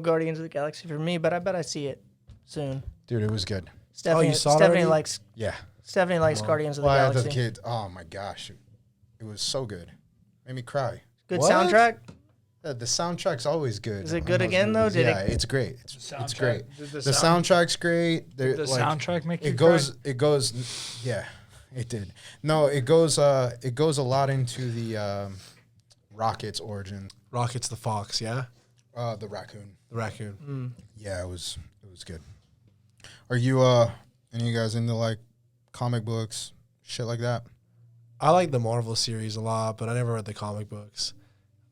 Guardians of the Galaxy for me, but I bet I see it soon. Dude, it was good. Stephanie, you saw it Stephanie already? likes Yeah. Stephanie likes Guardians of the Well, I had Galaxy. the kid. Oh my gosh, it was so good. Made me cry. Good What? soundtrack. The soundtrack's always good. Is it on good those again, though? movies. Did yeah, it- it's great. It's Soundtrack- great. did The the sound- soundtrack's great. Did the soundtrack make you it cry? goes. It goes. Yeah, it did. No, it goes. It goes a lot into the Rocket's origin. Rocket's the fox, yeah? The raccoon. The raccoon. Yeah, it was good. Are you any of you guys into like comic books, shit like that? I like the Marvel series a lot, but I never read the comic books.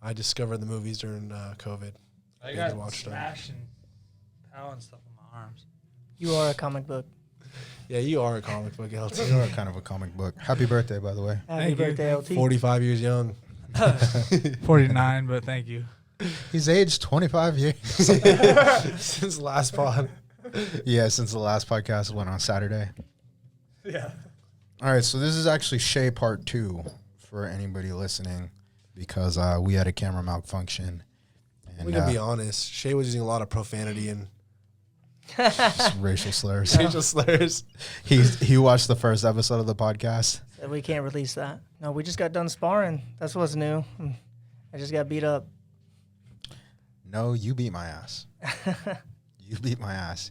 I discovered the movies during COVID. I Binge got watched them. Smash and Pow and stuff on my arms. You are a comic book. Yeah, you are a comic book, LT. You are kind of a comic book. Happy birthday, by the way. Happy Thank you. birthday, LT. 45 years young. 49, but thank you. He's aged 25 years. Since last pod. Yeah, since the last podcast went on Saturday. Yeah. All right, so this is actually Shea Part 2 for anybody listening because we had a camera malfunction. And We can be honest. Shea was using a lot of profanity and just racial slurs. racial slurs. He watched the first episode of the podcast. Said we can't release that. No, we just got done sparring. That's what's new. I just got beat up. No, you beat my ass. You beat my ass.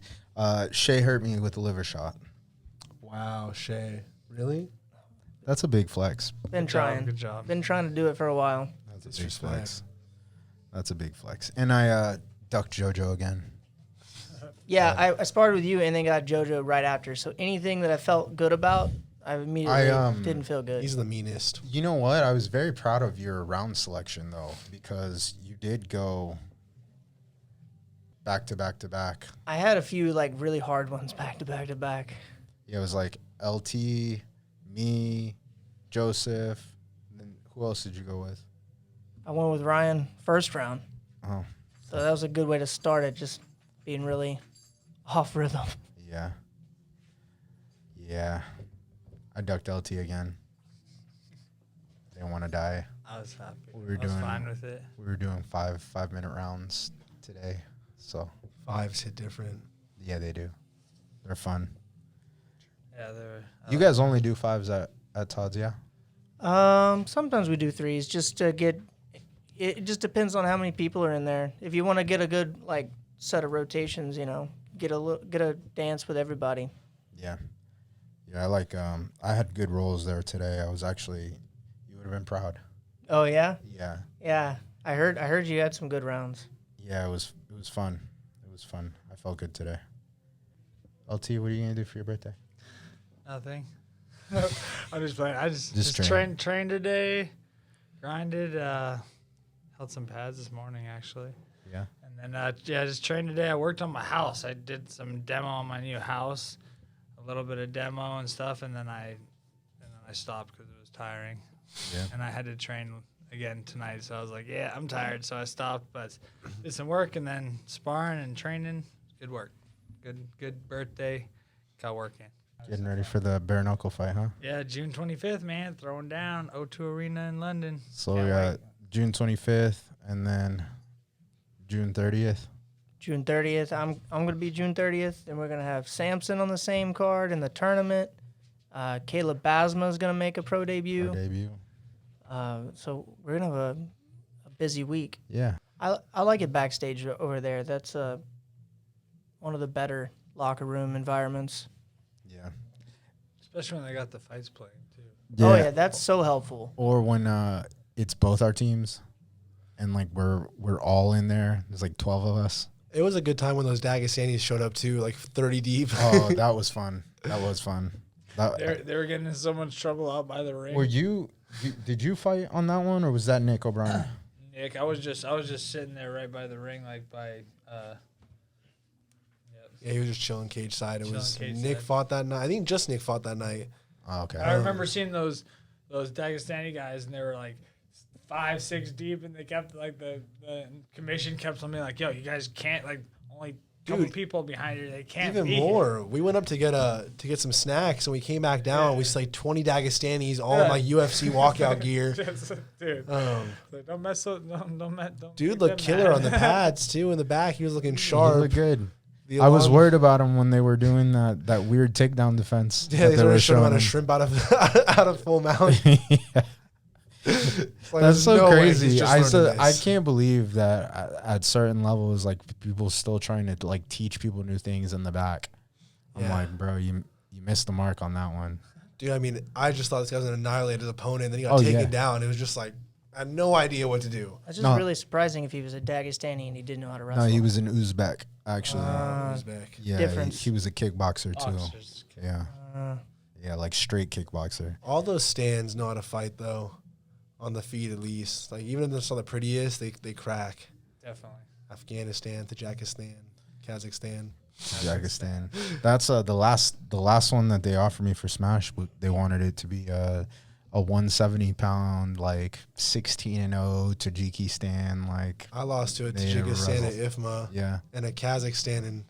Shea hurt me with a liver shot. Wow, Shea. Really? That's a big flex. Been trying. Good job. Been trying to do it for a while. That's a big Disrespect. flex. That's a big flex. And I ducked JoJo again. Yeah, I sparred with you and then got JoJo right after. So anything that I felt good about, I immediately didn't feel good. He's the meanest. You know what? I was very proud of your round selection, though, because you did go back to back to back. I had a few like really hard ones back to back to back. Yeah, it was like LT, me, Joseph. Then who else did you go with? I went with Ryan first round. Oh, So that was a good way to start it, just being really off rhythm. yeah. Yeah. I ducked LT again. Didn't want to die. I was happy. We were I was doing- fine with it. We were doing 5-minute rounds today. So, Fives hit different. yeah, they do. They're fun. Yeah, they were. You guys only do 5s at Todd's, yeah? Sometimes we do 3s just to get. It just depends on how many people are in there. If you want to get a good like set of rotations, get a dance with everybody. Yeah. Yeah, I like I had good rolls there today. I was actually you would have been proud. Oh yeah, Yeah. yeah. I heard you had some good rounds. Yeah, it was fun. It was fun. I felt good today. LT, what are you gonna do for your birthday? Nothing. I'm just playing. I just train. trained today, grinded, held some pads this morning actually. Yeah. And then just trained today. I worked on my house. I did some demo on my new house, a little bit of demo and stuff, and then I stopped because it was tiring. Yeah. And I had to train again tonight, so I was like, yeah, I'm tired, so I stopped, but did some work and then sparring and training. Good work. Good birthday. Got working. Getting ready for the bare knuckle fight, huh? Yeah, June 25th, man, throwing down O2 Arena in London. So Can't we got wait. June 25th and then June 30th. June 30th. I'm gonna be June 30th, and we're gonna have Samson on the same card in the tournament. Caleb Basma is gonna make a pro debut. Our debut. So we're gonna have a busy week. Yeah. I like it backstage over there. That's one of the better locker room environments. Yeah. Especially when they got the fights playing, too. Oh yeah, that's so helpful. Or when it's both our teams and like we're all in there. There's like 12 of us. It was a good time when those Dagestanis showed up too, like 30 deep. Oh, that was fun. That was fun. They were getting in so much trouble out by the ring. Were did you fight on that one or was that Nick O'Brien? Nick, I was just sitting there right by the ring, like by Yeah, he was just chilling cage side. It Chilling was cage Nick side. fought that night. I think just Nick fought that night. Oh, okay. I remember seeing those Dagestani guys, and they were like 5-6 deep, and they kept like the commission kept telling me like, "Yo, you guys can't like only couple Dude, people behind you. They can't even be more. We went up to get some snacks, and we came back down. We saw like 20 Dagestanis, all in like UFC walkout gear. Dude, like, don't mess up. Don't Dude make looked them killer mad. on the pads too. In the back, he was looking He sharp. looked good. The I was alarm- worried about him when they were doing that weird takedown defense. Yeah, they that were showing him how to him. shrimp out of full mount. Yeah. Like, That's there's so no way he's crazy. just learning I this. can't believe that at certain levels, like people still trying to like teach people new things in the back. I'm Yeah. like, bro, you missed the mark on that one. Dude, I mean, I just thought this guy was going to annihilate his opponent, and then he got taken down. It was just like, I had no idea what to do. It's just No. really surprising if he was a Dagestani and he didn't know how to wrestle. No, he was an Uzbek actually. He's back. Yeah, difference. he was a kickboxer too. Boxers. Yeah, Uh, yeah, like straight kickboxer. All those stands know how to fight, though, on the feet at least. Like, even if they're not the prettiest, they crack. Definitely. Afghanistan, Tajikistan, Kazakhstan. Kazakhstan. That's the last one that they offered me for Smash. They wanted it to be a 170-pound, like 16-0 Tajikistan, like I lost to a They never Tajikistan at wrestled. IFMA yeah. and a Kazakhstan in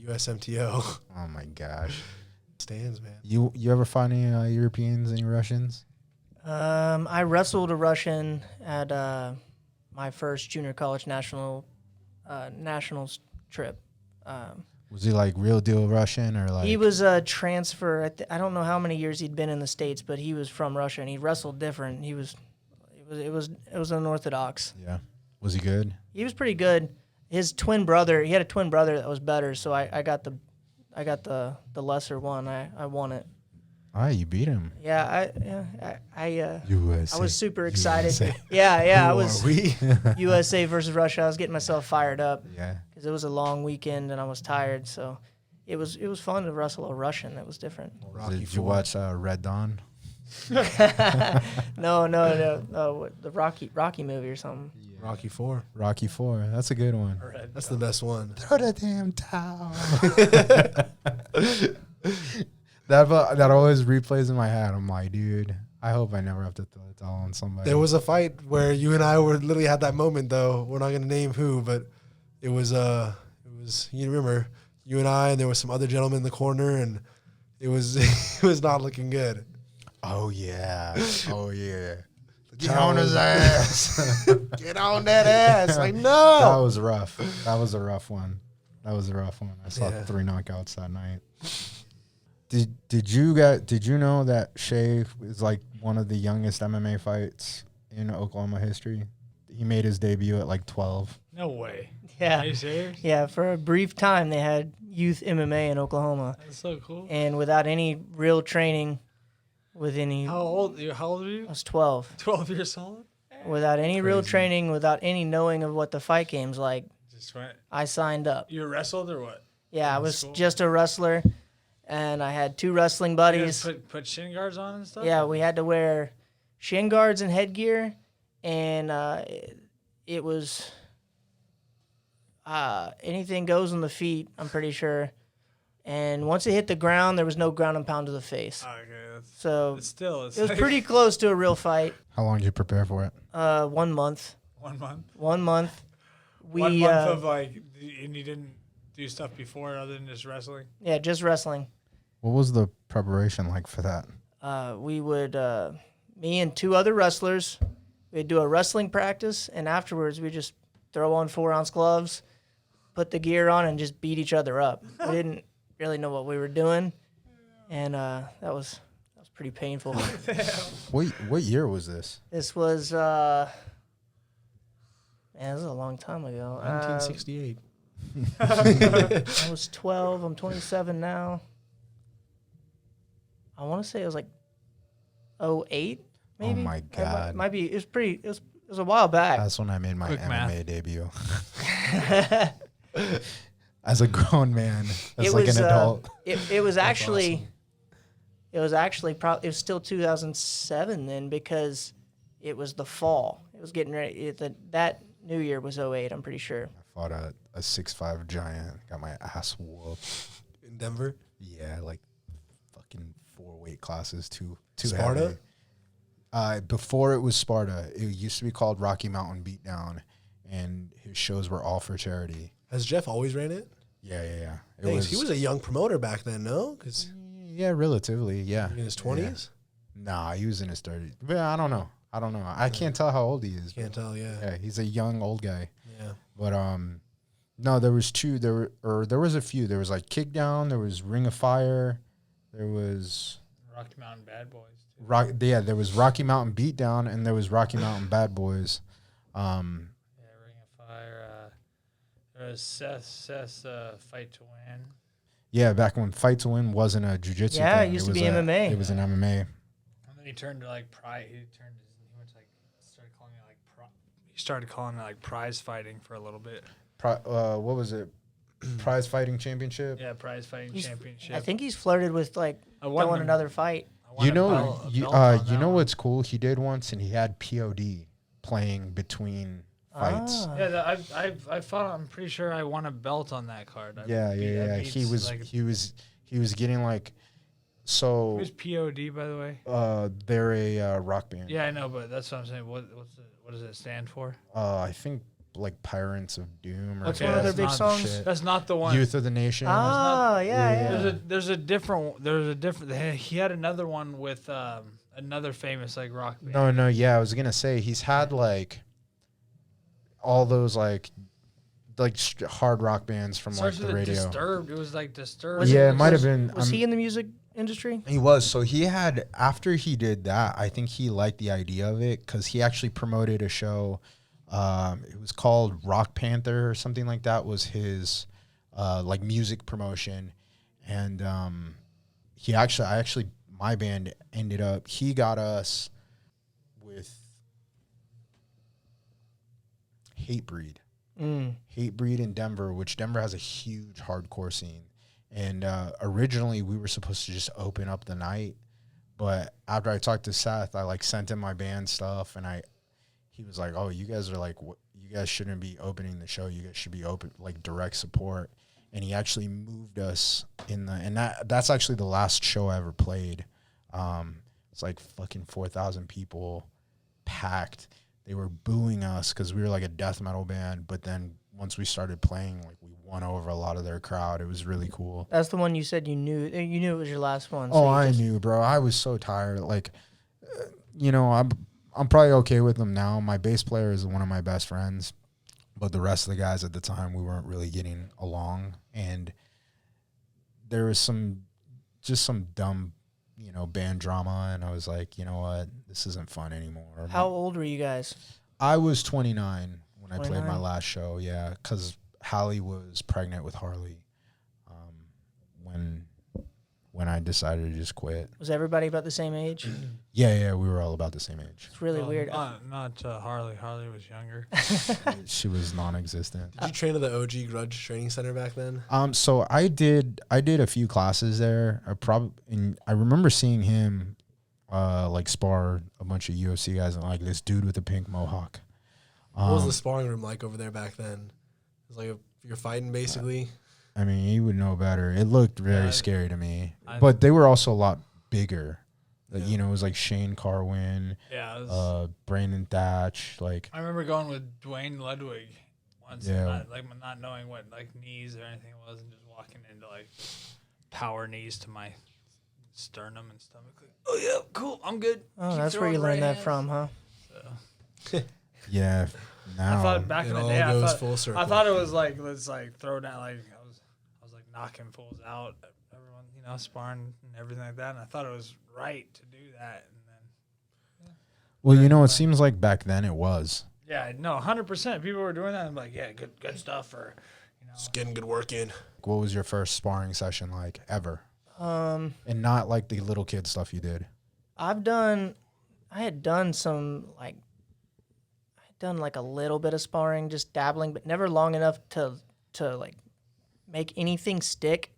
USMTO. Oh my gosh. Stands, man. You ever find any Europeans, any Russians? I wrestled a Russian at my first junior college nationals trip. Was he like real deal Russian or like? He was a transfer. I don't know how many years he'd been in the States, but he was from Russia and he wrestled different. It was unorthodox. Yeah. Was he good? He was pretty good. His twin brother, he had a twin brother that was better, so I got the lesser one. I won it. You beat him. Yeah, I USA. I was super excited. USA. Yeah, I Who was are we? USA versus Russia. I was getting myself fired up Yeah. because it was a long weekend and I was tired. So it was fun to wrestle a Russian. That was different. Rocky Did you IV. watch Red Dawn? No, the Rocky movie or something. Rocky IV. Rocky IV. That's a good one. That's the best one. Throw the damn towel. That always replays in my head. I'm like, dude, I hope I never have to throw the towel on somebody. There was a fight where you and I were literally had that moment, though. We're not going to name who, but it was you remember, you and I, and there was some other gentleman in the corner, and it was it was not looking good. Oh yeah. Oh yeah. Get on his ass. Get on that ass. Like, That no. was rough. That was a rough one. I saw Yeah. 3 knockouts that night. Did you know that Shea is like one of the youngest MMA fights in Oklahoma history? He made his debut at like 12. No way. Yeah, Are you serious? yeah. For a brief time, they had youth MMA in Oklahoma, That's so cool. and without any real training, How old are you? I was 12. 12 years old? Without any real Crazy. training, without any knowing of what the fight game's like, Just went. I signed up. You wrestled or what? Yeah, I That's was cool. just a wrestler, and I had 2 wrestling You buddies. guys put shin guards on and stuff? Yeah, we had to wear shin guards and headgear, and it was anything goes on the feet, I'm pretty sure. And once it hit the ground, there was no ground and pound to the face. Okay, that's So it's still it's it was like pretty close to a real fight. How long did you prepare for it? 1 month. 1 month. 1 month. We 1 month of like, and you didn't do stuff before other than just wrestling. yeah, just wrestling. What was the preparation like for that? We would, me and 2 other wrestlers, we'd do a wrestling practice, and afterwards we just throw on 4-ounce gloves, put the gear on, and just beat each other up. We didn't really know what we were doing, and that was pretty painful. What year was this? This was, man, this was a long time ago. 1968. I was 12. I'm 27 now. I want to say it was like 08, maybe. Oh my God. Might be. It was a while back. That's when I made my Quick MMA math. debut. As a grown man, as It like was, an adult. It was actually, it was still 2007 then, because it was the fall. It was getting ready. That New Year was 08. I'm pretty sure. I fought a 6'5" giant. Got my ass whooped. In Denver. Yeah, like fucking 4 weight classes. Too Sparta? heavy. Before it was Sparta, it used to be called Rocky Mountain Beatdown, and his shows were all for charity. Has Jeff always ran it? Yeah. It Thanks. He was a young promoter back then, no? Because yeah, relatively, yeah. in his 20s? Nah, he was in his 30s. But I don't know. I can't tell how old he is. Can't tell, yeah. Yeah, he's a young old guy. Yeah. But no, there was two. There was a few. There was like Kickdown. There was Ring of Fire. There was Rocky Mountain Bad Boys. There was Rocky Mountain Beatdown, and there was Rocky Mountain Bad Boys. Yeah, Ring of Fire. There was Seth's Fight to Win. Yeah, back when Fight to Win wasn't a jiu-jitsu Yeah, thing. it used to was be MMA. It was an MMA. And then he turned to like pride. He went to like started calling it like he started calling it like prize fighting for a little bit. What was it? Prize Fighting Championship. Yeah, prize fighting championship. I think he's flirted with like I won going the- another fight. I won You a know, belt- a you belt on that one. what's cool? He did once, and he had POD playing between fights. Ah. Yeah, I fought. I'm pretty sure I won a belt on that card. I Yeah. beat He was like, he was getting like so. who's POD by the way? They're a rock band. Yeah, I know, but that's what I'm saying. What does it stand for? I think like Pirates of Doom or Okay, one of their some big not- songs? shit. That's not the one. Youth of the Nation. Ah, yeah. There's a different. He had another one with another famous like rock band. No, yeah, I was gonna say he's had like all those like hard rock bands from like Starts the with radio. Disturbed. It was like Disturbed. Was Yeah, it might have been. Was he in the music industry? He was. So he had, after he did that, I think he liked the idea of it because he actually promoted a show. It was called Rock Panther or something like that was his like music promotion. And my band ended up, he got us with Hatebreed. Hatebreed in Denver, which Denver has a huge hardcore scene. And originally we were supposed to just open up the night, but after I talked to Seth, I like sent him my band stuff, and he was like, "Oh, you guys are like, you guys shouldn't be opening the show. You guys should be open like direct support." And he actually moved us that's actually the last show I ever played. It's like fucking 4,000 people packed. They were booing us because we were like a death metal band, but then once we started playing, like we won over a lot of their crowd. It was really cool. That's the one you said you knew. You knew it was your last one. Oh, you I just- knew, bro. I was so tired. Like, I'm probably okay with them now. My bass player is one of my best friends, but the rest of the guys at the time, we weren't really getting along, and there was some dumb, band drama, and I was like, you know what, this isn't fun anymore. How old were you guys? I was 29 when I played my 29? last show. Yeah, because Hallie was pregnant with Harley. When I decided to just quit. Was everybody about the same age? Yeah, we were all about the same age. It's really weird. Not Harley. Harley was younger. She was non-existent. Did you train at the OG Grudge Training Center back then? So I did a few classes there. I remember seeing him like spar a bunch of UFC guys, and like this dude with a pink mohawk. What was the sparring room like over there back then? It was like you're fighting basically. I mean, he would know better. It looked very Yeah, scary to me, but they were also a lot bigger. Like, Yeah. it was like Shane Carwin, Yeah. It was, Brandon Thatch. Like, I remember going with Dwayne Ludwig once, Yeah. and not knowing what like knees or anything was, and just walking into like power knees to my sternum and stomach. Like, oh yeah, cool, I'm good. Oh, Keep that's where you throwing learned right that hands. from, huh? So, yeah. Now I thought back It in the all day, goes full I circle. thought it was like let's like throw down like I was like knocking fools out, everyone sparring and everything like that, and I thought it was right to do that, and then well, it seems like back then it was. yeah, no, 100%. People were doing that. I'm like, yeah, good stuff for Just getting good work in. What was your first sparring session like ever? And not like the little kid stuff you did. I had done like a little bit of sparring, just dabbling, but never long enough to like make anything stick.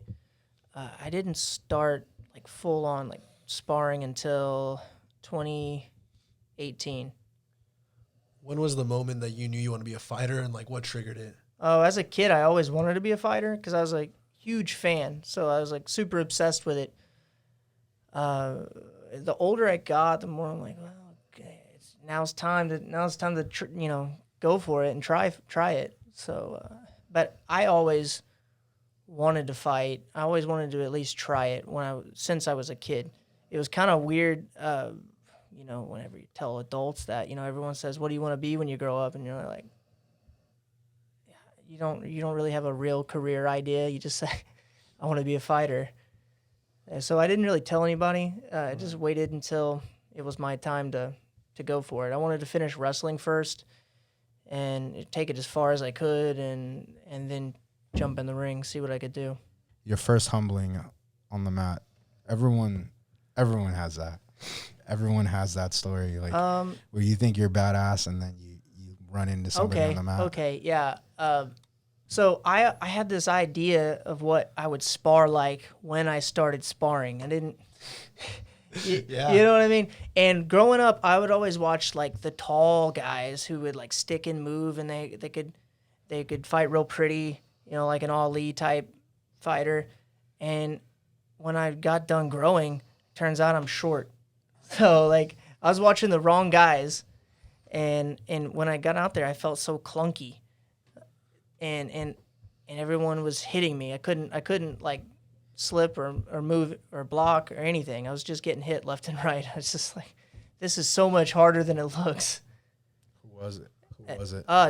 I didn't start like full on like sparring until 2018. When was the moment that you knew you want to be a fighter, and like what triggered it? Oh, as a kid, I always wanted to be a fighter because I was like huge fan, so I was like super obsessed with it. The older I got, the more I'm like, well, okay, now it's time to go for it and try it. So, but I always wanted to fight. I always wanted to at least try it since I was a kid. It was kind of weird, you know, whenever you tell adults that, you know, everyone says, "What do you want to be when you grow up?" And you're like, you don't really have a real career idea. You just say, "I want to be a fighter." And so I didn't really tell anybody. I just waited until it was my time to go for it. I wanted to finish wrestling first and take it as far as I could, and then jump in the ring, see what I could do. Your first humbling on the mat. Everyone has that. Everyone has that story, like where you think you're badass and then you run into somebody on the mat. Okay, yeah. So I had this idea of what I would spar like when I started sparring. I didn't. You know what I mean? And growing up, I would always watch like the tall guys who would like stick and move, and they could fight real pretty, you know, like an Ali type fighter. And when I got done growing, turns out I'm short. So like I was watching the wrong guys, and when I got out there, I felt so clunky, and everyone was hitting me. I couldn't like slip or move or block or anything. I was just getting hit left and right. I was just like, this is so much harder than it looks. Who was it?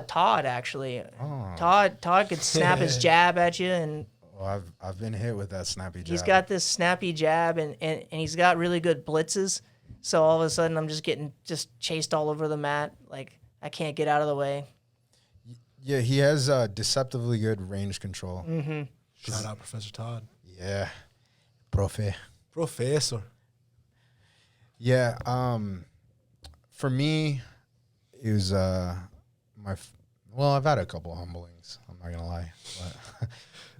Todd, actually. Oh. Todd could snap his jab at you, and I've been hit with that snappy jab. he's got this snappy jab, and he's got really good blitzes. So all of a sudden, I'm just getting chased all over the mat. Like, I can't get out of the way. Yeah, he has deceptively good range control. Mm-hmm. Shout out Professor Todd. Yeah, Professor. Yeah, for me, it was I've had a couple humblings. I'm not gonna lie, but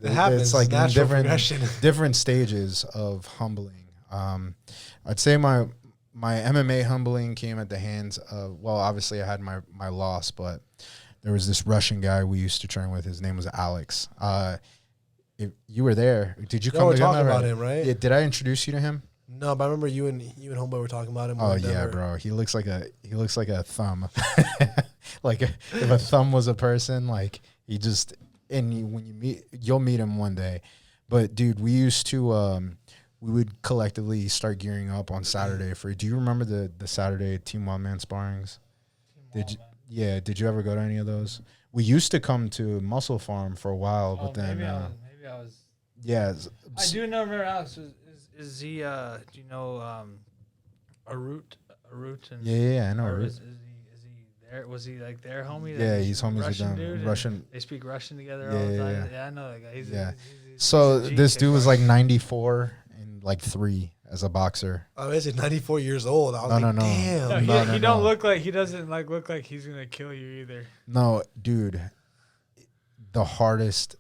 it happens. It's like natural in progression. different stages of humbling. I'd say my MMA humbling came at the hands of, well, obviously I had my loss, but there was this Russian guy we used to train with. His name was Alex. If you were there, did you come? We're to talking him about him, right? Yeah, did I introduce you to him? No, but I remember you and Homeboy were talking about him. Oh yeah, bro. He looks like a thumb. Like if a thumb was a person, like he just, when you'll meet him one day. But dude, we used to we would collectively start gearing up on Saturday do you remember the Saturday Team One Man sparrings? Did you ever go to any of those? We used to come to Muscle Farm for a while, but then maybe I was. Yeah, I do remember Alex. Is he? Do you know Arut? And yeah, I know Arut. Is he there? Was he like their homie? Yeah, he's homies with them. Dude, Russian. They speak Russian together all the time. Yeah, I know that guy. So this dude was like 94 and like 3 as a boxer. Oh, is he 94 years old? I was No. damn. No, he don't look like he doesn't look like he's gonna kill you either. No, dude. The hardest,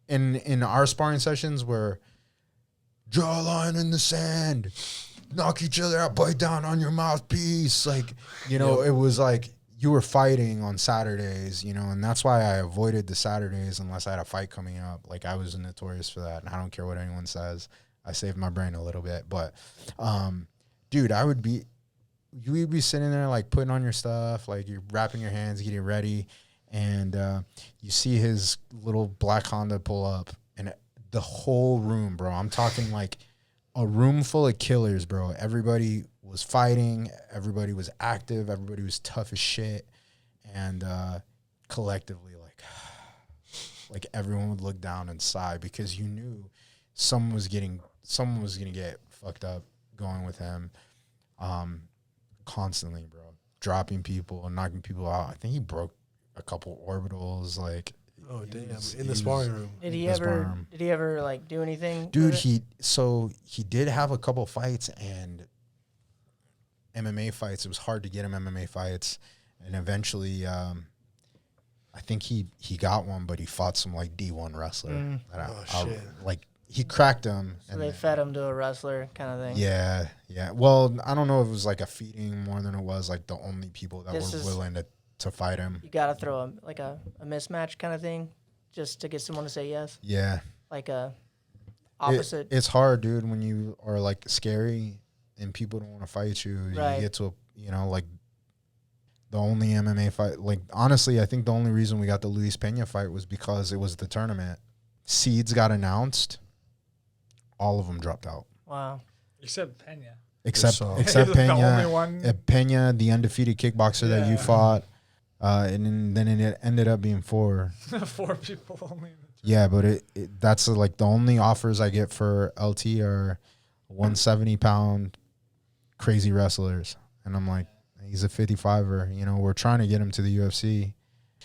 in our sparring sessions where draw a line in the sand, knock each other out, bite down on your mouthpiece. Like, it was like you were fighting on Saturdays, and that's why I avoided the Saturdays unless I had a fight coming up. Like, I was notorious for that, and I don't care what anyone says. I saved my brain a little bit. But, dude, you would be sitting there, like, putting on your stuff, like, you're wrapping your hands, getting ready, and you see his little black Honda pull up, and the whole room, bro, I'm talking like a room full of killers, bro. Everybody was fighting. Everybody was active. Everybody was tough as shit. And collectively, like everyone would look down and sigh because you knew someone was going to get fucked up going with him constantly, bro. Dropping people and knocking people out. I think he broke a couple orbitals, like. Oh damn! In the sparring room. Did he ever like do anything? Dude, he did have a couple fights and MMA fights. It was hard to get him MMA fights, and eventually, I think he got one, but he fought some like D1 wrestler. Shit! Like he cracked him. So they fed him to a wrestler kind of thing. Yeah. Well, I don't know if it was like a feeding more than it was like the only people that were willing to fight him. You gotta throw a mismatch kind of thing, just to get someone to say yes. Yeah. Like a opposite. It's hard, dude, when you are like scary and people don't want to fight you. Right. You get to like the only MMA fight. Like honestly, I think the only reason we got the Luis Pena fight was because it was the tournament. seeds got announced, all of them dropped out. Wow. Except Pena. Except The The only Pena, one. Pena, the undefeated kickboxer that you Yeah. fought, and then it ended up being 4. 4 people only. Yeah, but that's like the only offers I get for LT are 170-pound crazy wrestlers, and I'm like, he's a 55er. You know, we're trying to get him to the UFC.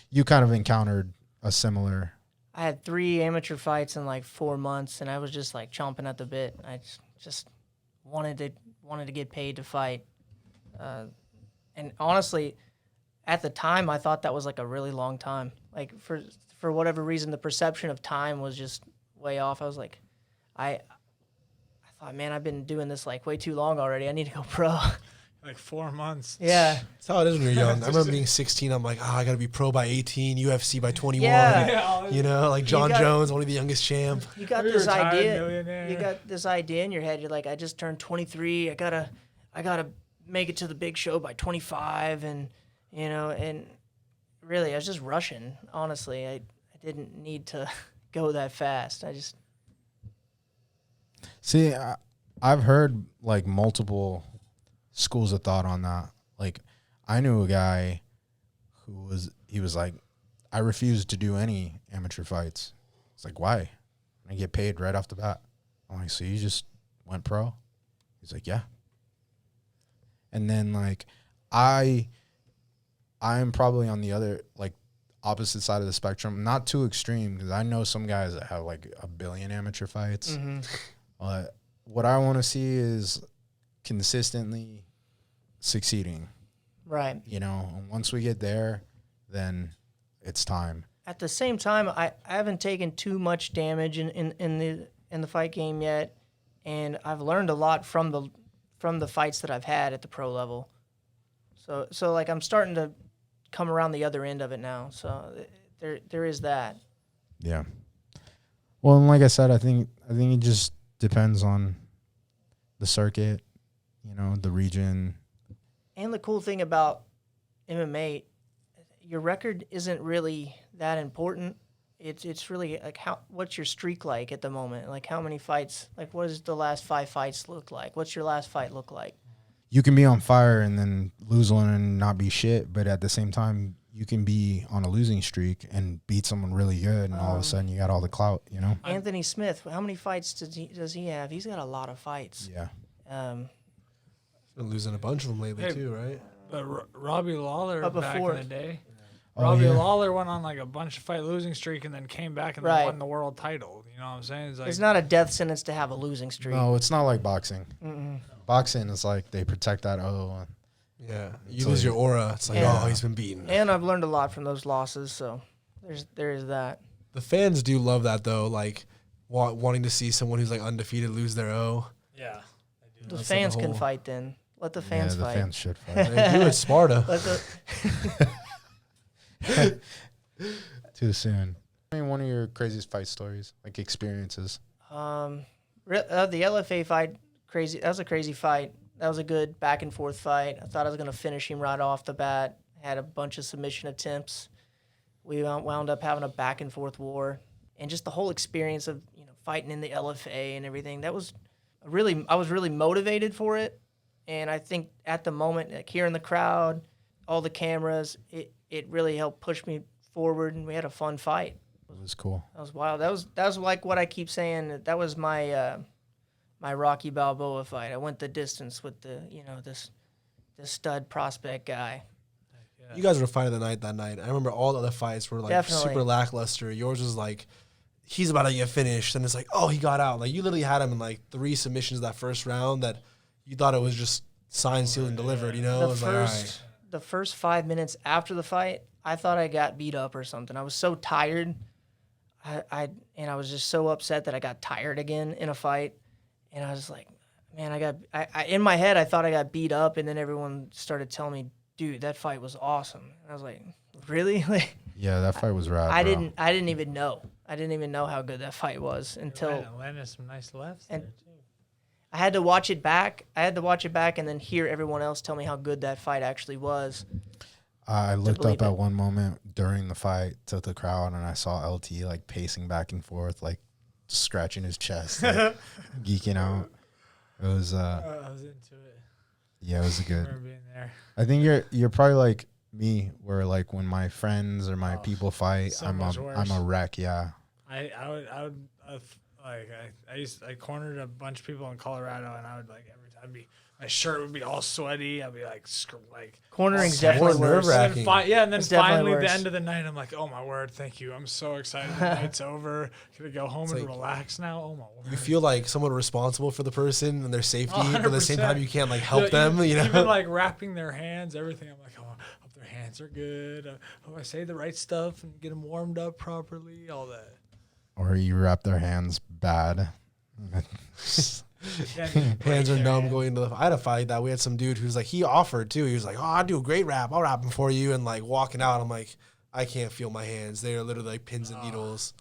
You kind of encountered a similar. I had 3 amateur fights in like 4 months, and I was just like chomping at the bit. I just wanted to get paid to fight, and honestly, at the time, I thought that was like a really long time. Like for whatever reason, the perception of time was just way off. I was like, I thought, man, I've been doing this like way too long already. I need to go pro. Like 4 months. Yeah. That's how it is when you're young. I remember being 16. I'm like, I got to be pro by 18, UFC by 21. Yeah. You know, like John got- Jones, only the youngest champ. You got We this retired idea. millionaire. You got this idea in your head. You're like, I just turned 23. I gotta make it to the big show by 25, and you know, and really, I was just rushing. Honestly, I didn't need to go that fast. I just See, I've heard like multiple schools of thought on that. Like, I knew a guy who was like, I refuse to do any amateur fights. It's like, why? I get paid right off the bat. I'm like, so you just went pro? He's like, yeah. And then like, I'm probably on the other, like, opposite side of the spectrum. Not too extreme, because I know some guys that have like 1 billion amateur fights. What I want to see is consistently succeeding, right. you know. And once we get there, then it's time. At the same time, I haven't taken too much damage in the fight game yet, and I've learned a lot from the fights that I've had at the pro level. So like I'm starting to come around the other end of it now. So there is that. Yeah. Well, and like I said, I think it just depends on the circuit, you know, the region. And the cool thing about MMA, your record isn't really that important. It's really like what's your streak like at the moment? Like how many fights? Like what does the last 5 fights look like? What's your last fight look like? You can be on fire and then lose one and not be shit, but at the same time, you can be on a losing streak and beat someone really good, and all of a sudden you got all the clout, you know? Anthony Smith, how many fights does he have? He's got a lot of fights. Yeah. Been losing a bunch of them lately, Hey, too, right? But Robbie Lawler But back before- in the day. Oh, Robbie yeah. Lawler went on like a bunch of fight losing streak and then came back and Right. then won the world title. You know what I'm saying? It's like, It's not a death sentence to have a losing streak. No, it's not like boxing. Boxing is like they protect that O. Yeah. You So lose you- your aura. It's like, Yeah. oh, he's been beaten. And I've learned a lot from those losses, so there is that. The fans do love that, though, like wanting to see someone who's like undefeated lose their O. yeah. The That's like fans a can whole- fight then. Let the Yeah, fans the fight. fans should fight. They do at Sparta. Let the Too soon. I mean, one of your craziest fight stories, like experiences. the LFA fight, crazy. That was a crazy fight. That was a good back and forth fight. I thought I was gonna finish him right off the bat. Had a bunch of submission attempts. We wound up having a back and forth war, and just the whole experience of fighting in the LFA and everything. That was I was really motivated for it, and I think at the moment, like hearing the crowd, all the cameras, it really helped push me forward, and we had a fun fight. It was cool. That was wild. That was like what I keep saying. That was my my Rocky Balboa fight. I went the distance with this stud prospect guy. You guys were fighting the night that night. I remember all the other fights were like Definitely. super lackluster. Yours was like, he's about to get finished, and it's like, oh, he got out. Like you literally had him in like 3 submissions that first round that you thought it was just signed, sealed, and delivered. You know, it was like, all right. The first 5 minutes after the fight, I thought I got beat up or something. I was so tired. I was just so upset that I got tired again in a fight, and I was like, man, I in my head I thought I got beat up, and then everyone started telling me, dude, that fight was awesome. And I was like, really? Like, Yeah, that fight was rad. I bro. didn't even know. I didn't even know how good that fight was until landed some nice lefts And- there too. I had to watch it back. And then hear everyone else tell me how good that fight actually was. I looked believe up at it. one moment during the fight to the crowd, and I saw LT like pacing back and forth, like scratching his chest, like, geeking out. It was I was into it. yeah, it was I good. remember being there. I think you're probably like me, where like when my friends or my people fight, so I'm much a worse. I'm a wreck. Yeah, I would like I cornered a bunch of people in Colorado, and I would like every time my shirt would be all sweaty. I'd be like Cornering's More definitely worse. nerve-wracking. And then It's definitely finally the worse. end of the night, I'm like, oh my word, thank you. I'm so excited. The night's over. Gonna go home and like- relax now. Oh my word. You feel like somewhat responsible for the person and their safety, but at the same 100%. time, you can't like help them. You know, Even like wrapping their hands, everything. I'm like, oh, I hope their hands are good. Hope I say the right stuff and get them warmed up properly. All that. or you wrap their hands bad. hands are numb going into the. I had a fight that we had some dude who's like he offered too. He was like, "Oh, I'll do a great rap. I'll rap them for you." And like walking out, I'm like, I can't feel my hands. They are literally like pins and needles.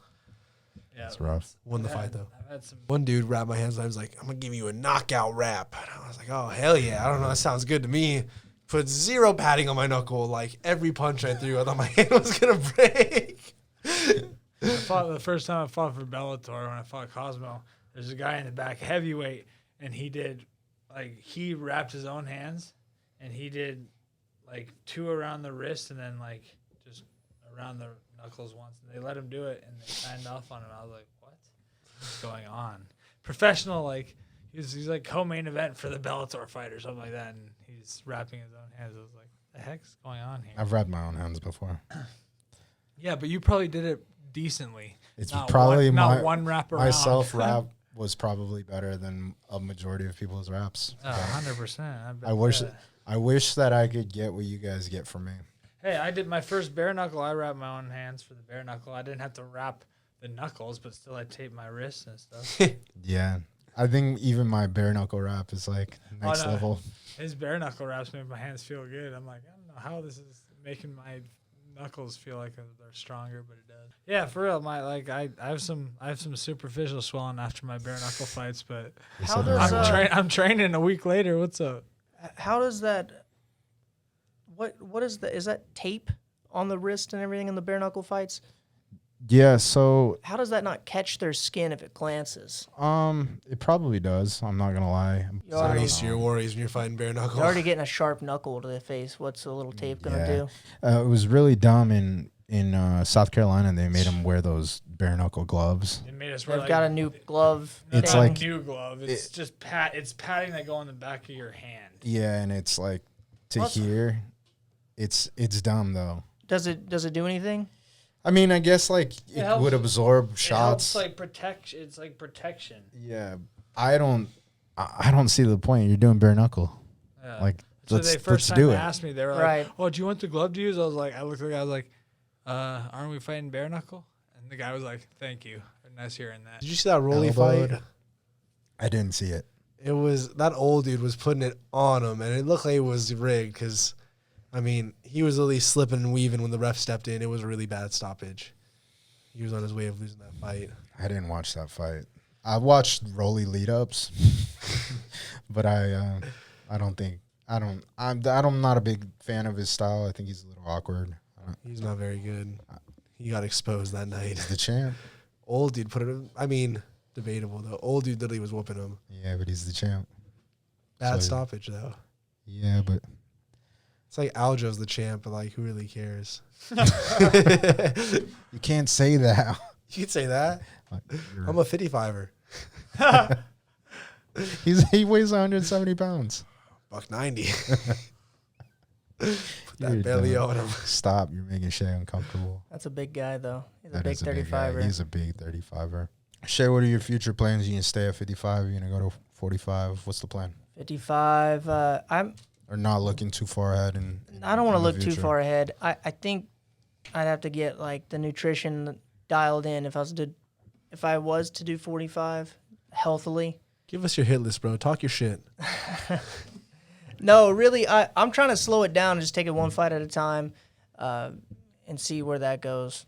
Yeah, It's rough. Won the fight though. I've had some. One dude wrapped my hands. And I was like, "I'm gonna give you a knockout rap." And I was like, "Oh hell yeah!" I don't know. That sounds good to me. Put zero padding on my knuckle. Like every punch I threw, I thought my hand was gonna break. The first time I fought for Bellator, when I fought Cosmo, there's a guy in the back, heavyweight, and he wrapped his own hands, and he did like 2 around the wrist and then like just around the knuckles once. And they let him do it, and they signed off on him. I was like, what's going on? Professional, like he's like co-main event for the Bellator fight or something like that, and he's wrapping his own hands. I was like, the heck's going on here? I've wrapped my own hands before. Yeah, but you probably did it decently. It's Not probably not one wrap around. my self rap was probably better than a majority of people's raps. 100%. I wish that I could get what you guys get from me. Hey, I did my first bare knuckle. I wrapped my own hands for the bare knuckle. I didn't have to wrap the knuckles, but still I taped my wrists and stuff. Yeah, I think even my bare knuckle rap is like next no. level. His bare knuckle wraps made my hands feel good. I'm like, I don't know how this is making my knuckles feel like they're stronger, but it does. Yeah, for real. I have some superficial swelling after my bare knuckle fights, but How does I'm training a week later. What's up? how does that? What is that? Is that tape on the wrist and everything in the bare knuckle fights? Yeah, so How does that not catch their skin if it glances? it probably does. I'm not gonna lie. You already- Race to your worries when you're fighting bare knuckle. You're already getting a sharp knuckle to the face. What's a little tape gonna do? It was really dumb in South Carolina. They made them wear those bare knuckle gloves. It made us wear They've got a new glove. It's thing. like- a new glove. It's just it's padding that go on the back of your hand. Yeah, and it's like to What's- here. It's dumb though. Does it do anything? I mean, I guess like it helps- would absorb It shots. helps like protect. It's like protection. Yeah, I don't see the point. You're doing bare knuckle. Yeah. Like So let's they first time do they it. asked me, they were like, Right. "Oh, do you want the glove to use?" I looked at the guy, I was like, "Aren't we fighting bare knuckle?" And the guy was like, "Thank you, nice hearing that." Did you see that Rolly Elbowed. fight? I didn't see it. It was that old dude was putting it on him, and it looked like it was rigged because, I mean, he was really slipping and weaving when the ref stepped in. It was a really bad stoppage. He was on his way of losing that fight. I didn't watch that fight. I watched Rolly lead ups, but I'm not a big fan of his style. I think he's a little awkward. He's not very good. He got exposed that night. He's the champ. Old dude put it. I mean, debatable though. Old dude literally was whooping him. Yeah, but he's the champ. Bad So- stoppage though. Yeah, but It's like Aljo's the champ, but like, who really cares? you can't say that. You could say that. You're- I'm a 55er. he weighs 170 pounds. $190. Put that You're belly dumb. on him. Stop. You're making Shea uncomfortable. That's a big guy though. He's a That big is a big 35er. guy. He's a big 35er. Shea, what are your future plans? You gonna stay at 55? You gonna go to 45? What's the plan? 55. Or not looking too far ahead? I don't want to in the look too future? far ahead. I think I'd have to get like the nutrition dialed in if I was to do 45 healthily. Give us your hit list, bro. Talk your shit. No, really, I'm trying to slow it down and just take it one fight at a time, and see where that goes.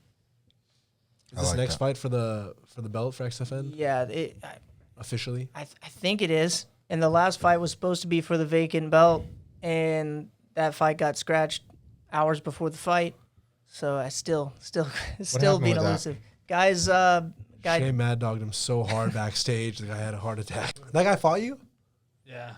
Is I this like next that. fight for the belt for XFN Yeah, officially? I think it is. And the last fight was supposed to be for the vacant belt, and that fight got scratched hours before the fight. So I still happened being with that? elusive. Guys, Shea mad dogged him so hard backstage. The guy had a heart attack. That guy fought you? Yeah,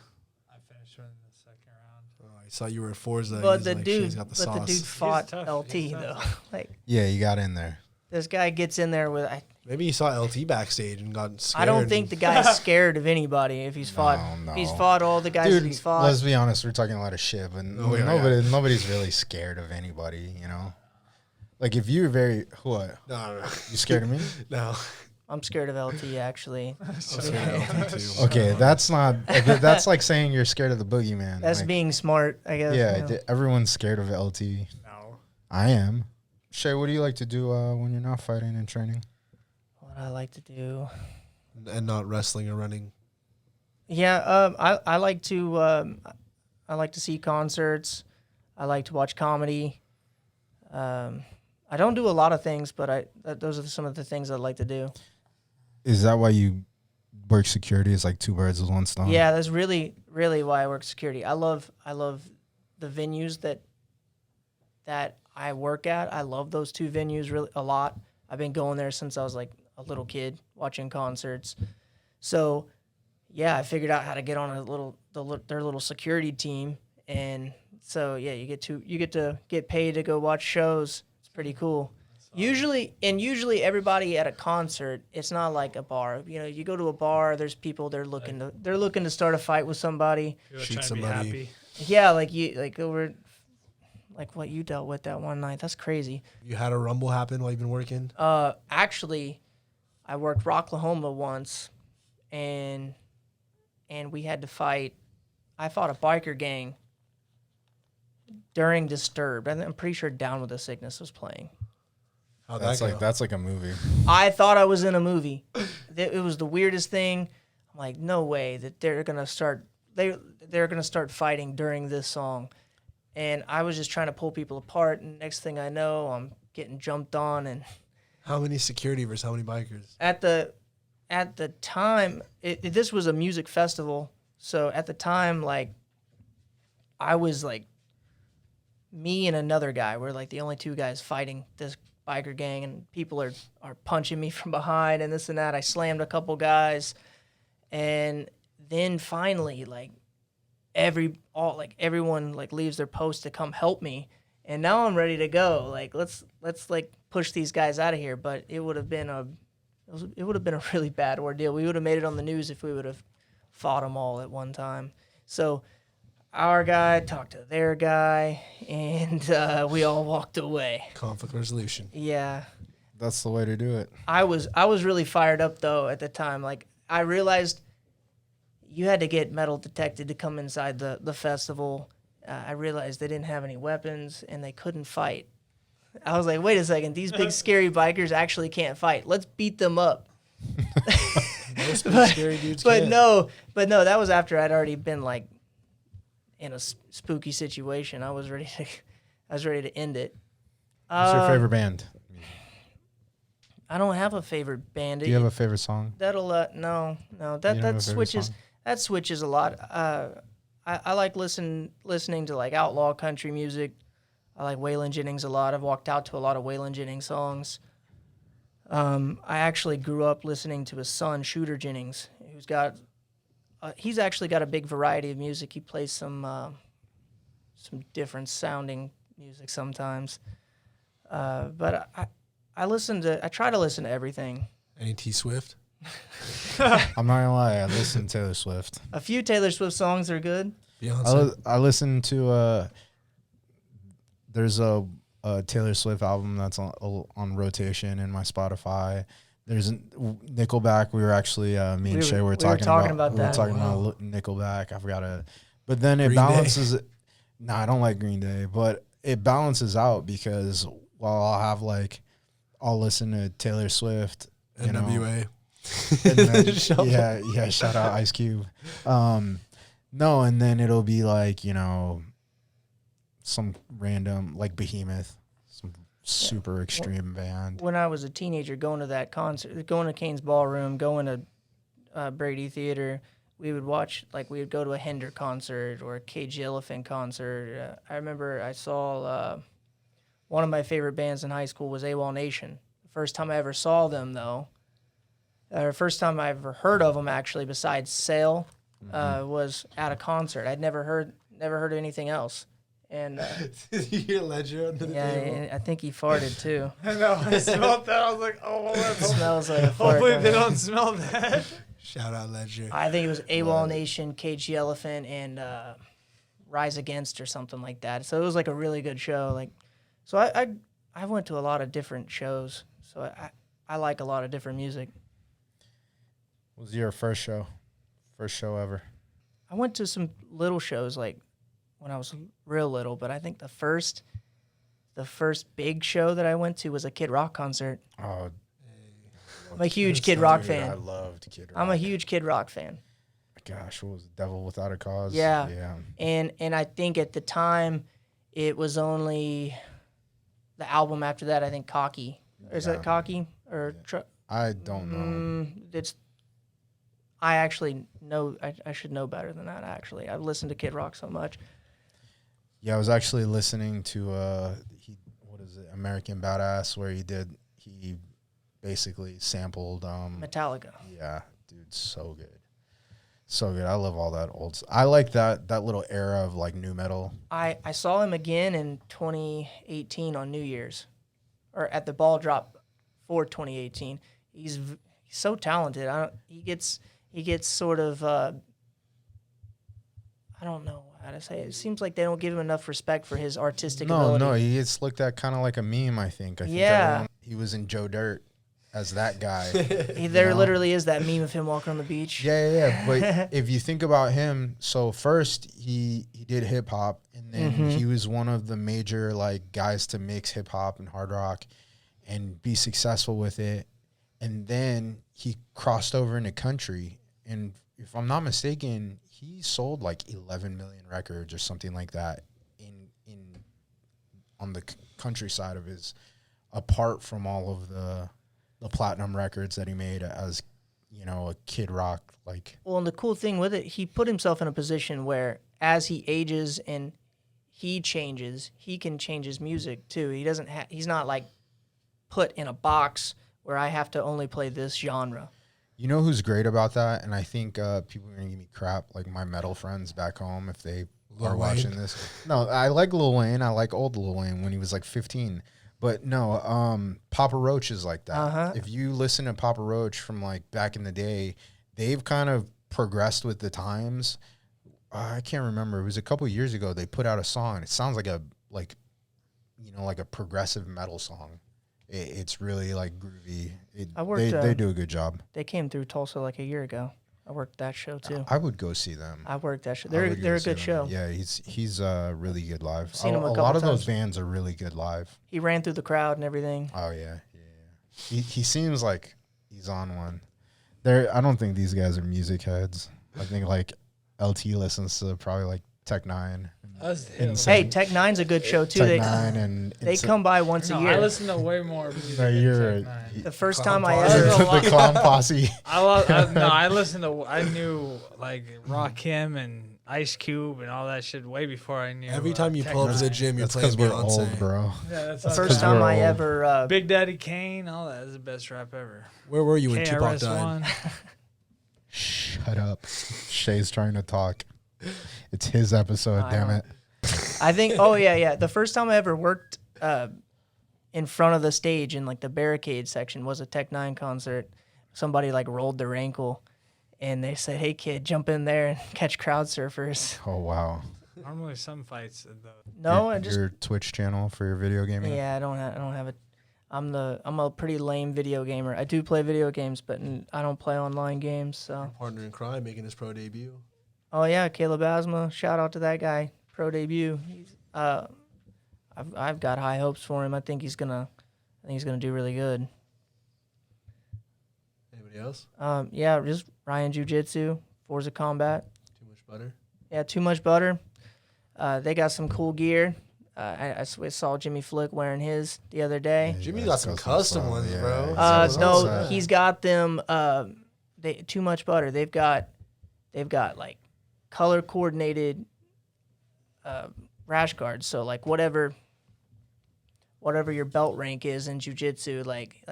I finished in the second round. Oh, I saw you were at Forza. but He the was like, dude, Shea's got the but the sauce. dude fought tough. LT He's though. tough. Like Yeah, you got in there. this guy gets in there with. Maybe he saw LT backstage and got scared. I don't think the guy's scared of anybody if he's fought. No. If he's fought all the guys Dude, that he's fought. let's be honest. We're talking a lot of shit, but Oh, yeah, nobody's really scared of anybody, you know? Like, if you're what? No. You scared of me? No. I'm scared of LT actually. I'm scared of LT too. Okay, that's not. That's like saying you're scared of the boogeyman. That's like, being smart, I guess. Yeah, you know. everyone's scared of LT. No. I am. Shay, what do you like to do when you're not fighting and training? What I like to do. And not wrestling or running. Yeah, I like to see concerts. I like to watch comedy. I don't do a lot of things, but those are some of the things I like to do. Is that why you work security? It's like two birds with one stone. Yeah, that's really why I work security. I love the venues that I work at. I love those two venues really a lot. I've been going there since I was like a little kid watching concerts. So, yeah, I figured out how to get on their little security team, and so yeah, you get to get paid to go watch shows. It's pretty cool. Usually everybody at a concert, it's not like a bar. You know, you go to a bar, there's people they're looking to start a fight with somebody. People Shoot trying to somebody. be happy. Yeah, like what you dealt with that one night. That's crazy. You had a rumble happen while you've been working? Actually, I worked Rocklahoma once, and we had to fight. I fought a biker gang during Disturbed. I'm pretty sure Down with the Sickness was playing. How'd That's that like go? that's like a movie. I thought I was in a movie. It was the weirdest thing. I'm like, no way that they're gonna start fighting during this song. And I was just trying to pull people apart, and next thing I know, I'm getting jumped on. And How many security versus how many bikers? at the time, this was a music festival, so at the time, like, I was like, me and another guy were like the only two guys fighting this biker gang, and people are punching me from behind and this and that. I slammed a couple guys, and then finally, like, everyone like leaves their post to come help me, and now I'm ready to go. Like, let's like push these guys out of here. But it would have been a really bad ordeal. We would have made it on the news if we would have fought them all at one time. So our guy talked to their guy, and we all walked away. Conflict resolution. Yeah. That's the way to do it. I was really fired up though at the time. Like, I realized you had to get metal detected to come inside the festival. I realized they didn't have any weapons and they couldn't fight. I was like, wait a second, these big scary bikers actually can't fight. Let's beat them up. Most big scary dudes But can. no, that was after I'd already been like in a spooky situation. I was ready to end it. What's your favorite band? I don't have a favorite band. Do you have a favorite song? That'll no You don't have that a favorite switches song? that switches a lot. I like listening to like outlaw country music. I like Waylon Jennings a lot. I've walked out to a lot of Waylon Jennings songs. I actually grew up listening to his son Shooter Jennings, he's actually got a big variety of music. He plays some different sounding music sometimes. But I try to listen to everything. Any T Swift? I'm not gonna lie. I listen to Taylor Swift. A few Taylor Swift songs are good. Beyonce. I listen to. There's a Taylor Swift album that's on rotation in my Spotify. There's Nickleback. We were actually me and Shay were talking about that. Nickleback. I forgot to, but then it Green balances. No, I don't like Green Day, but it balances out because while I'll listen to Taylor Swift, you know, NWA. and then, yeah, shout out Ice Cube. No, and then it'll be like, you know, some random like Behemoth, some super extreme band. When I was a teenager, going to that concert, going to Kane's Ballroom, going to Brady Theater, we would watch, like we would go to a Hinder concert or a Cage the Elephant concert. I remember I saw one of my favorite bands in high school was AWOL Nation. The first time I ever saw them, though, or first time I ever heard of them actually, besides Sail, was at a concert. I'd never heard of anything else. And Did you hear Ledger under the table? yeah, I think he farted too. I know. I smelled that. I was like, oh, It smells like a fart. hopefully they don't smell that. Shout out Ledger. I think it was AWOL Nation, Cage the Elephant, and Rise Against or something like that. So it was like a really good show. Like, so I went to a lot of different shows. So I like a lot of different music. What was your first show? First show ever? I went to some little shows like when I was real little, but I think the first big show that I went to was a Kid Rock concert. Oh, I'm a huge Kid Rock dude, fan. I loved Kid Rock. I'm a huge Kid Rock fan. Gosh, what was it? Devil Without a Cause? Yeah. Yeah. And I think at the time it was only the album after that, I think Cocky. Is that Cocky? Or I don't know. I actually know, I should know better than that, actually. I've listened to Kid Rock so much. Yeah, I was actually listening to American Badass, where he basically sampled Metallica. Yeah, dude, so good. So good. I love all that old I like that little era of like new metal. I saw him again in 2018 on New Year's, or at the ball drop for 2018. He's so talented. He gets sort of I don't know how to say it. It seems like they don't give him enough respect for his artistic ability. No, he gets looked at kind of like a meme, I think. Yeah. He was in Joe Dirt as that guy. There literally is that meme of him walking on the beach. Yeah. But if you think about him, so first he did hip hop, and then he was one of the major like guys to mix hip hop and hard rock and be successful with it. And then he crossed over into country, and if I'm not mistaken, he sold like 11 million records or something like that on the countryside of his, apart from all of the platinum records that he made as, a Kid Rock. Like, well, and the cool thing with it, he put himself in a position where as he ages and he changes, he can change his music too. He's not like put in a box where I have to only play this genre. You know who's great about that? And I think people are going to give me crap, like my metal friends back home, if they are watching this. No, I like Lil Wayne. I like old Lil Wayne when he was like 15. But no, Papa Roach is like that. If you listen to Papa Roach from like back in the day, they've kind of progressed with the times. I can't remember. It was a couple of years ago. They put out a song. It sounds like a progressive metal song. It's really like groovy. They do a good job. They came through Tulsa like a year ago. I worked that show too. I would go see them. I worked that show. They're a good show. Yeah, he's really good live. Seen him a couple lot of times. those bands are really good live. He ran through the crowd and everything. Oh yeah. He seems like he's on one. I don't think these guys are music heads. I think like LT listens to probably like Tech Nine. Hey, Tech Nine's a good show too. Tech Nine and they come by once a year. I listen to way more music. No, you're than Tech Nine. The first time Clown I Posse. ever the Clown Posse. I knew like Rakim and Ice Cube and all that shit way before I knew. Every time you Tech pull up to the Nine. gym, you're That's playing because we're Beyonce. old, bro. Yeah, that's the how first it time I old. ever Big Daddy Kane, all that is the best rap ever. Where were you when Tupac KRS-One. died? Shut up. Shay's trying to talk. It's his episode, I damn know. it. I think the first time I ever worked in front of the stage in like the barricade section was a Tech Nine concert. Somebody like rolled their ankle and they said, "Hey kid, jump in there and catch crowd surfers." Oh wow. Normally some fights though. No, I just your Twitch channel for your video gaming. I don't have it. I'm a pretty lame video gamer. I do play video games, but I don't play online games. So Partner in crime making his pro debut. oh yeah, Caleb Asma, shout out to that guy. Pro debut. I've got high hopes for him. I think he's gonna do really good. Anybody else? Yeah, just Ryan Jiu-Jitsu, Forza Combat. Too much butter. Yeah, Too Much Butter. They got some cool gear. I saw Jimmy Flick wearing his the other day. Jimmy got some custom ones, bro. No, he's got them. Too Much Butter. They've they've got like color coordinated rash guards. So like whatever your belt rank is in jiu-jitsu, like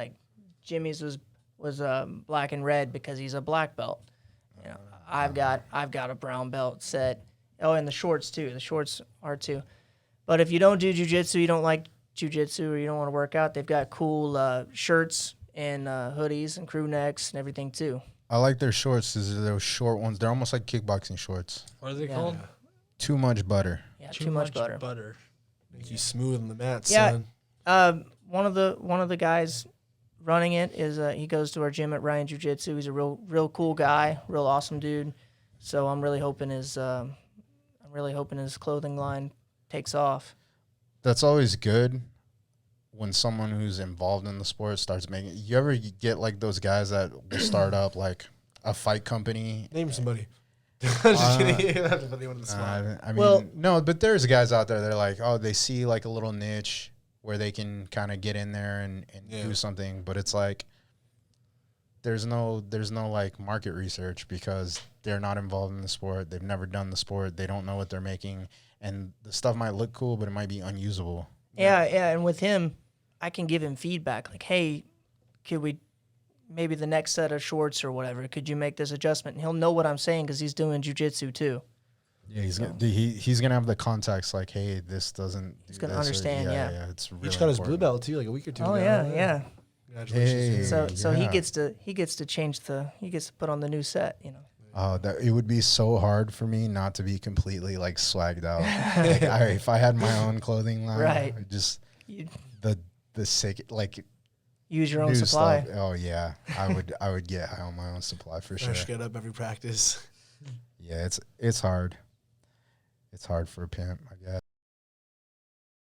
Jimmy's was black and red because he's a black belt. You know, I've got a brown belt set. Oh, and the shorts too. The shorts are too. But if you don't do jiu-jitsu, you don't like jiu-jitsu, or you don't want to work out, they've got cool shirts and hoodies and crew necks and everything too. I like their shorts. Those short ones. They're almost like kickboxing shorts. What are they called? Too much butter. Yeah, too much butter. Make you smooth on the mat, Yeah. son. One of the guys running it is he goes to our gym at Ryan Jiu-Jitsu. He's a real cool guy, real awesome dude. So I'm really hoping his clothing line takes off. That's always good when someone who's involved in the sport starts making. You ever get like those guys that will start up like a fight company? Name somebody. Just kidding. You don't have to put anyone in the spot. I mean, Well- no, but there's guys out there that are like, oh, they see like a little niche where they can kind of get in there and do something, but it's like there's no like market research because they're not involved in the sport. They've never done the sport. They don't know what they're making, and the stuff might look cool, but it might be unusable. Yeah, and with him, I can give him feedback like, hey, could we maybe the next set of shorts or whatever, could you make this adjustment? And he'll know what I'm saying because he's doing jiu-jitsu too. Yeah, he's gonna have the context like, hey, this doesn't. He's gonna understand. Yeah. It's really He just got his blue important. belt too, like a week or two Oh ago. yeah. Congratulations. Hey. So he Yeah. gets to change he gets to put on the new set, you know. That it would be so hard for me not to be completely like swagged out. Like, if I had my own clothing line, Right. just You'd the sick like use your own new supply. stuff. Oh yeah, I would get high on my own supply for sure. Fresh get up every practice. Yeah, it's hard. It's hard for a pimp, I guess.